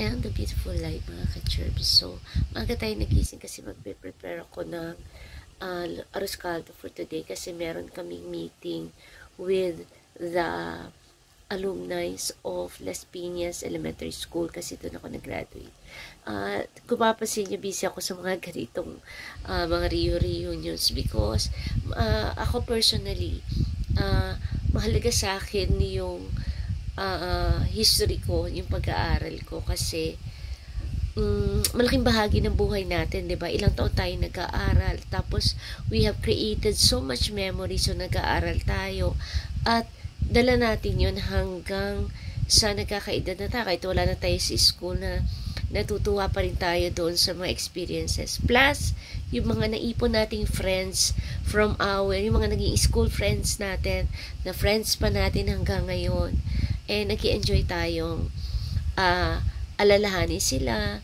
And the beautiful light, mga ka-cherbs. So, maaga tayo nagising kasi magpe-prepare ako ng arroz caldo for today kasi meron kaming meeting with the alumni of Las Piñas Elementary School kasi doon ako nag-graduate. Kung mapapansin niyo, busy ako sa mga ganitong mga reunions because ako personally, mahalaga sa akin yung history ko, yung pag-aaral ko kasi malaking bahagi ng buhay natin, 'di ba? Ilang taon tayo nag-aaral, tapos we have created so much memories so nag-aaral tayo at dala natin 'yun hanggang sa nagkakaedad na tayo, kahit wala na tayo sa school, na natutuwa pa rin tayo doon sa mga experiences. Plus, yung mga naipon nating friends from yung mga naging school friends natin, na friends pa natin hanggang ngayon. Nag-i-enjoy tayong alalahanin sila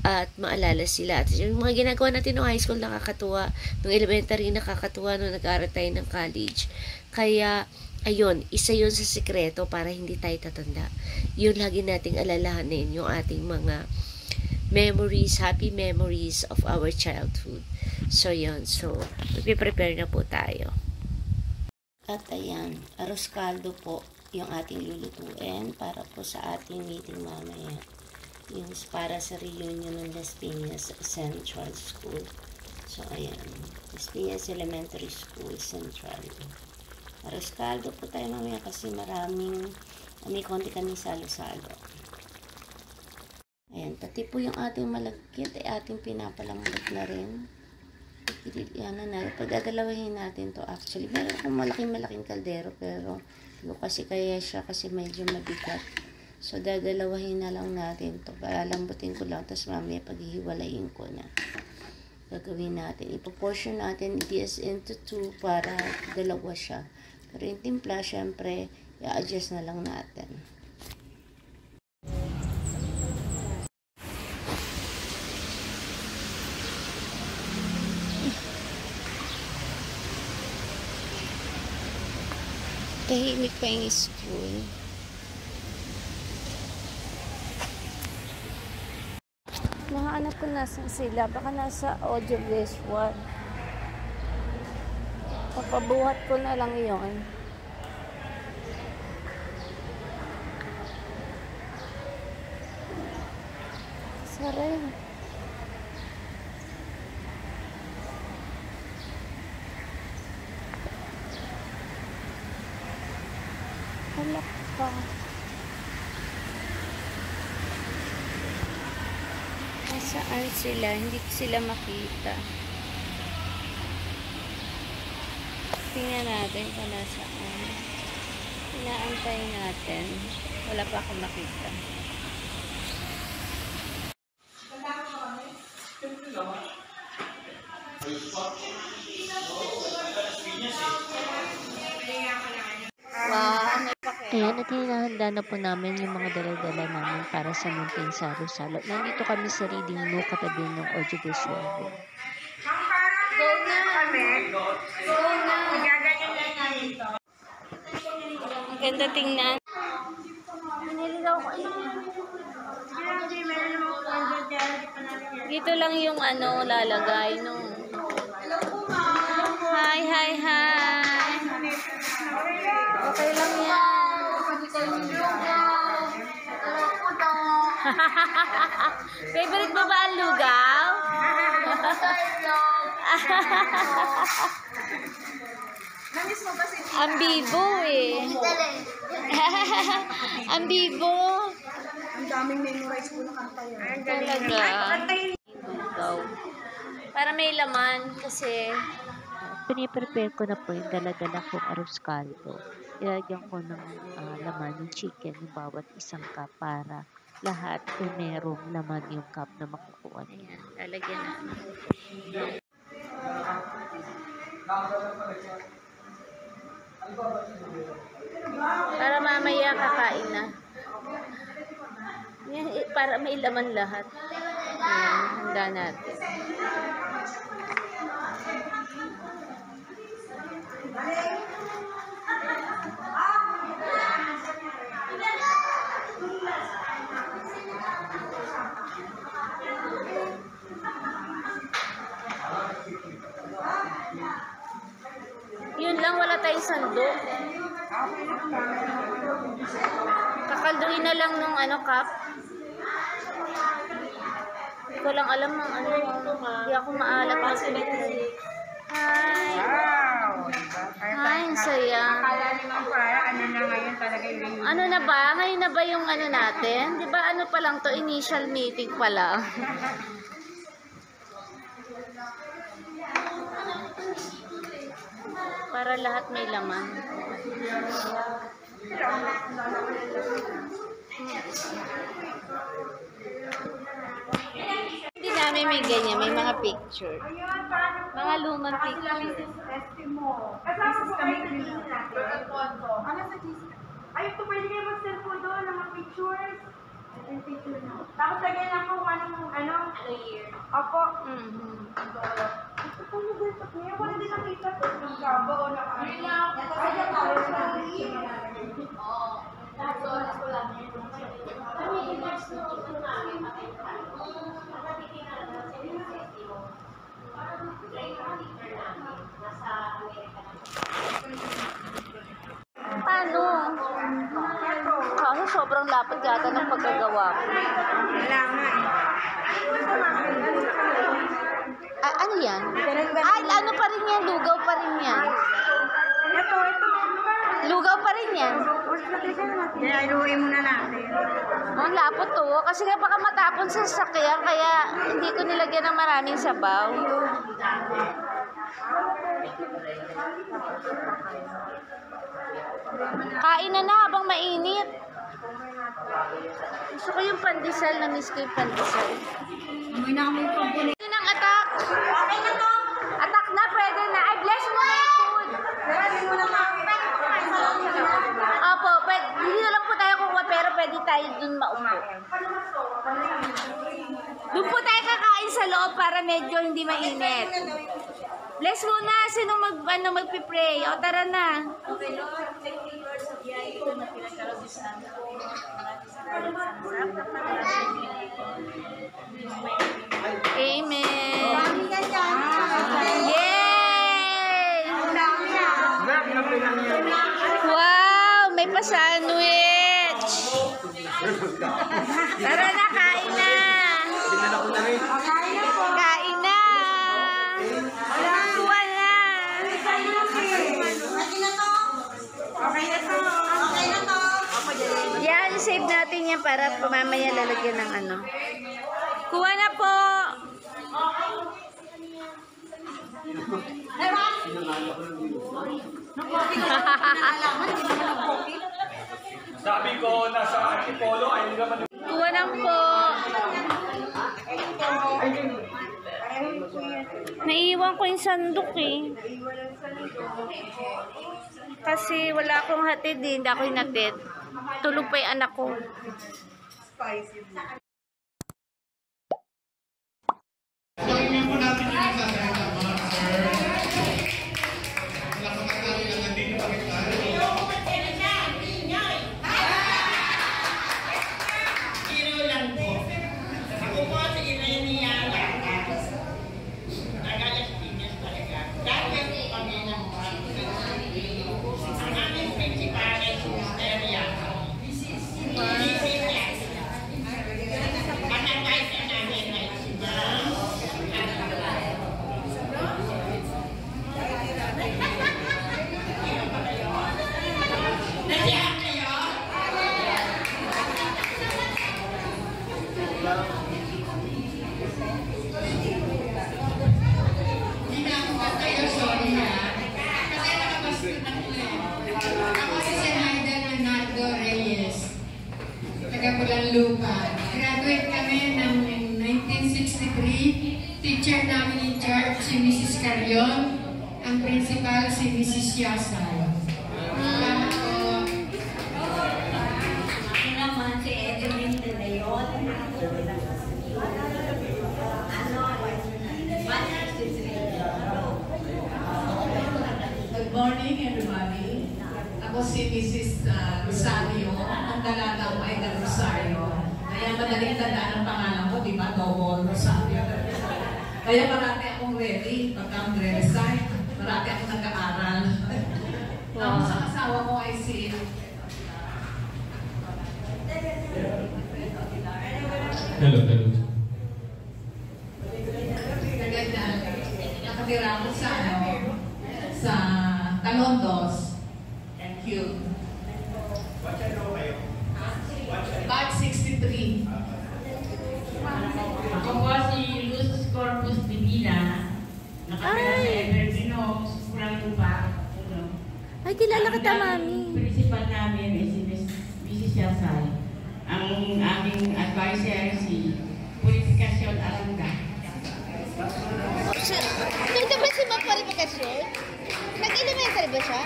at maalala sila. At yung mga ginagawa natin noong high school nakakatuwa, noong elementary nakakatuwa, noong nag-aaral tayo ng college. Kaya, ayun, isa yun sa sikreto para hindi tayo tatanda. Yun lagi nating alalahanin, yung ating mga memories, happy memories of our childhood. So, yun. So, magpiprepare na po tayo. At ayan, arroz caldo po yung ating lulutuin para po sa ating meeting mamaya. Yung para sa reunion ng Las Piñas Central School. So, ayan. Las Piñas Elementary School Central. Arroz caldo po tayo mamaya kasi may konti kami salo-salo. Ayan, pati po yung ating malagkit ay ating pinapalambot na rin. Yan na, pagdadalawahin natin to actually. Meron akong malaking kaldero pero kasi kaya siya kasi medyo mabigat. So, dadalawahin na lang natin to. Palambutin ko lang, tapos mamaya paghihiwalayin ko na. Gagawin natin. Ipoportion natin this into 2 para dalawa siya. Pero yung timpla, syempre, i-adjust na lang natin. Tahimik pa yung school. Nahanap ko nasa sila. Baka nasa audio base 1. Papabuhat ko na lang yon. Saray. Halak pa. Nasaan sila? Hindi sila makita. Tingnan natin kung nasaan. Inaantay natin. Wala pa akong makita. Ayan, at hinahanda na po namin yung mga dala-dala namin para sa munting salo-salo. Nandito kami sa reading room katabi ng audio visual room. Go na! Go na! Ang ganda tingnan. Niligaw ko Dito lang yung lalagay nung. Hi! Okay lang yan. Favorite mo ba ang lugaw? Ang bibo eh. Ang bibo. Ang daming memorize ko na kanta yun. Talaga. Lugaw. Para may laman kasi piniprepare ko na po yung dala-dala kong arroz caldo. Ilagyan ko ng laman yung chicken, yung bawat isang cup para lahat ay merong laman yung cup na makukuha niya. Lalagyan na. Para mamaya kakain na. Yan, para may laman lahat. Ayan, handa natin. yung sandok. Kakalduin na lang nung ano, cup. Hindi ko lang alam ng ano. Hindi ako maalat na Hi! Wow! Hi, ang saya. Akala naman para ano na ngayon talaga yung Ano na ba? Ngayon na ba yung ano natin? Di ba ano pa lang to? Initial meeting pa lang. Para lahat may laman. Hindi namin may ganyan. May mga picture. Mga lumang picture. Kasama po kayo sa GC natin. Ano sa GC? Ay, ito pwede kayo mag-send po doon ng mga pictures. Yung picture na. Tapos lagyan lang po ano year. Opo. Ito po yung gusto ko. Yung wala din nakita po. Nagkaba o naka. Ay, tayo na. Oo. Tapos, wala din. Kami, i-match na ito namin. Paano? Kaso sobrang lapad yata ng pagkagawa ko. Wala nga Ah, ano yan? Ay, ano pa rin yan? Lugaw pa rin yan. Ito. Lugaw pa rin yan. Kaya iluwi muna natin. Ang lapot to. Kasi nga baka matapon sa sasakyan, kaya hindi ko nilagyan ng maraming sabaw. Kain na habang mainit. Gusto ko yung pandesal. Na-miss ko yung pandesal. Amoy na kami pagkulit. Ito ng attack. Okay na to. Attack na, pwede na. Ay, bless mo na yung food. Hindi mo na Opo, pwede, hindi na lang po tayo kukuha, pero pwede tayo dun maupo. Doon po tayo kakain sa loob para medyo hindi mainit. Bless muna, sino magpipray? O, tara na. Okay, Lord, thank you, Lord, sa biyaya ito na pinagkaroon sa amin. Amen. Dami ka dyan. Yay! Dami yan. Wow, may pa-sandwich. Tara na, kain na. Kain na. Wala. Okay na to. Okay na to. Yan, save natin yan para mamaya lalagyan ng ano. Kuha na po. Sabi ko, nasa Antipolo, ay naman. Kuha na po. Naiiwan ko yung sandok eh. Kasi wala akong hatid eh. Hindi ako hinatid. Tulog pa yung anak ko. Gawin po natin yung isa sa mga sir. Wala pa tayo lang nandito bakit tayo. Hero lang po. Ako po si Irenia Yagas. Nagalas Piñas talaga. Dati po kami ng ang aming principal ay si Mr. Yagas. Mrs. Yagas. Ang advice namin ay si Ma'am. Nasiyahan kayo? Hindi na ako kayo, sorry ha. Kasi nakabasket na po eh. Ako si Sir Hayden Leonardo Reyes. Taga Pulanlupa. Graduate kami ng 1963. Teacher namin in charge si Mrs. Carion. Ang principal si Mrs. Yasay. Salamat po. Ako naman si Edelyn de Leon. Good morning, everybody. Ako si Mrs. Rosario. Ang dalaga ko ay na Rosario. Kaya madaling tandaan ang pangalan ko, di ba? Double Rosario. Kaya marami akong ready pagka magre-resign. Marami akong nag-aaral. Tapos ang asawa ko ay si Hello. nakatira ako sa sa Talondos. Thank you. Batch 63. Ako po si Luz Corpus Divina. Nakapira sa Evergreen Homes, Pulang-Lupa. Ay, kilala kita, Mami. Principal namin ay si Mrs. Yasay. Ang aming advisor si Purificacion Aranda. Nandito ba si Ma'am Purificacion? Nag-elementary ba siya?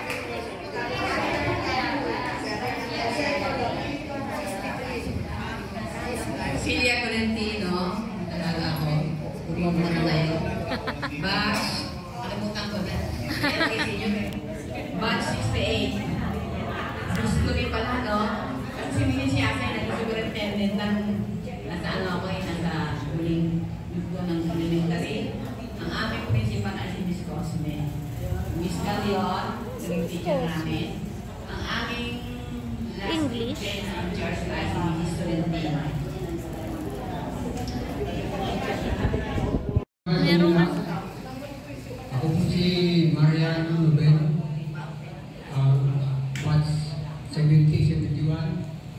Celia Colentino. Talaga ako. Huwag mo na tayo. Batch. Nakalimutan ko na. Batch 68. Gusto ko rin pala, no? Kasi si Mrs. Yasay na superintendent ng nasa ako nasa huling yugo ng elementary. Ang aming principal ay si Miss Cosme. Miss Galion, yung teacher namin. Ang aming English? in charge ay si Mrs. Tolentino. Meron ka? Ako po si Mariano Ruben. Batch 70-71.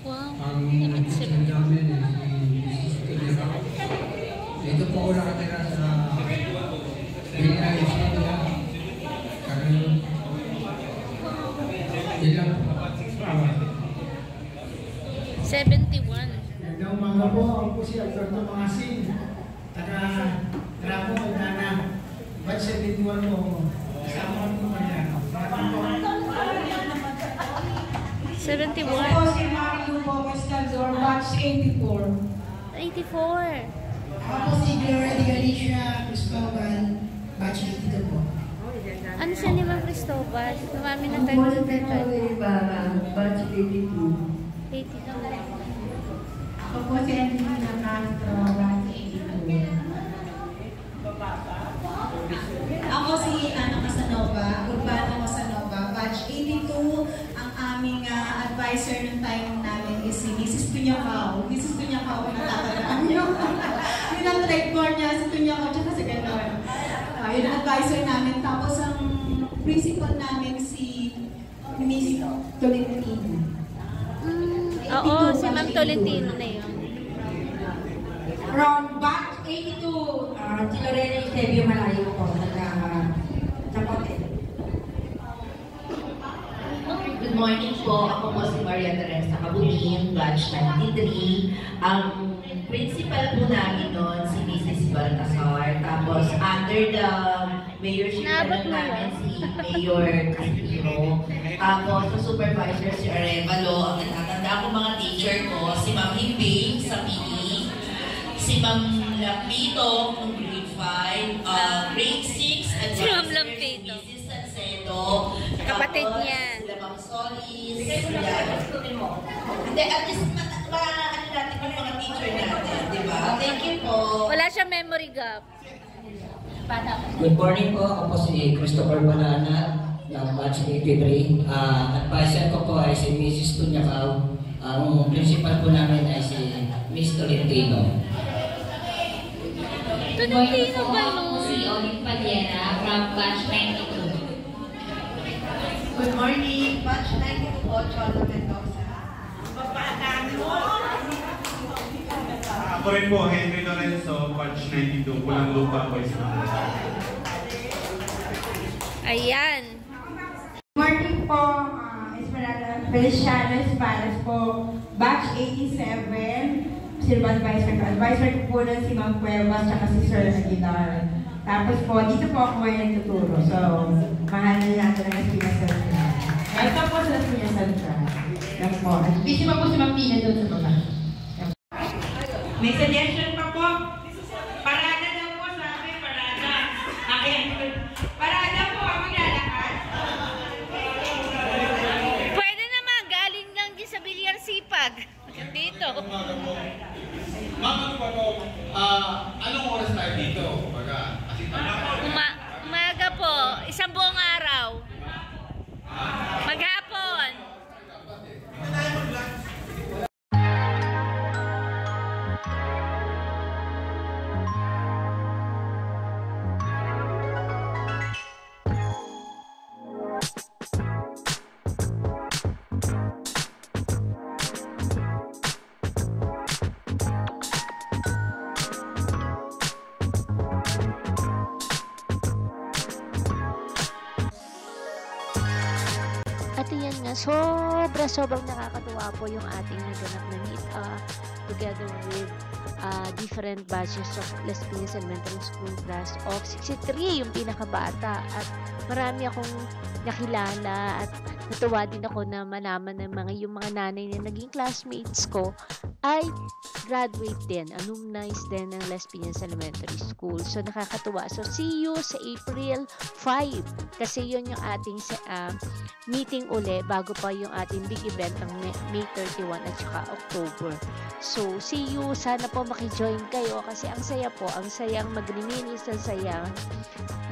Wow. Ang teacher namin ay si Mrs. Tulera. Dito po ako nakatira sa Villa Estrella. Carlos. Ilang 71. Magandang umaga po, ako po si Alberto Mangasin, taga Trapo, Aldana, batch 71 po ako. Kasama ko po Mariano. Seventy-one. Ako si Mario Bobas Caldor, batch 84. 84. Ako si Gloria de Galicia Cristobal, batch 82 po. Ano siya ni Ma'am Cristobal? Mami na tayo Ako sa si batch 82. 82. Ako po si Angelina Castro, batch 82. Ako si Ana Casanova, Urbano Casanova, batch 82. Ang aming advisor ng time namin is si Mrs. Tunyakaw. Mrs. Tunyakaw, kung natatandaan niyo. Yun ang trademark niya, si Tunyakaw, tsaka sa gano'n. Yun ang advisor namin. Tapos ang principal namin si Miss Tolentino. Oo, si Ma'am Tolentino na yun. From batch 82, si Lorena Eusebio Malayo po, Chapote. Good morning po. Ako po si Maria Teresa Cabutin, batch 93. Ang principal po namin noon si Mrs. Baltasar. Tapos under the mayorship namin si Mayor Castillo. Tapos sa supervisor si Arevalo. Ang natatanda ko mga teacher ko, si Ma'am Himbing sa PE, si Ma'am Lapito ng grade 5, grade 6, at Si Ma'am Lapito. Mrs. Salcedo. Kapatid Tapos, niya. Sila Ma'am Solis. Hindi, at least ano natin yung mga teacher natin, di ba? Thank you po. Wala siya memory gap. Good morning po. Ako po si Christopher Banana ng batch 83. Advisor ko po ay si Mrs. Tunyakaw. Ang principal po namin ay si Miss Tolentino. Tolentino ba yun? Si Olive Paliera from batch 92. Good morning, batch 92 po, Cholo Mendoza. Ako rin po, Henry Lorenzo, batch 92. Pulang-Lupa po isa. Ayan. Morning po, Esmeralda Feliciano Espadas po, batch 87. Sino advisor ko? Advisor ko po nun si Ma'am Cuevas at si Sir Aguilar. Tapos po, dito po ako ngayon nagtuturo. So, mahal na natin ang Espina Central. Ito po sa Espina Central. Yan po. At busy pa po si Ma'am Pina doon sa baba. May suggestion pa po. Parada daw po sabi, parada. Parada po, ang maglalakad. Pwede naman, galing lang din sa Bilyar Sipag. Dito. Ma'am, ano ba po? Anong oras tayo dito? Umaga po, isang buong araw. sobrang nakakatuwa po yung ating naganap na meet together with different batches of Las Piñas Elementary School class of 63, yung pinakabata. At marami akong nakilala at natuwa din ako na malaman ng yung mga nanay na naging classmates ko ay graduate din, alumni din ng Las Piñas Elementary School. So, nakakatuwa. So, see you sa April 5 kasi yun yung ating meeting uli bago pa yung ating big event ng May 31 at saka October. So, see you. Sana po makijoin kayo kasi ang saya po, ang sayang mag-reminisce, ang sayang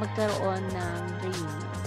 magkaroon ng reunion.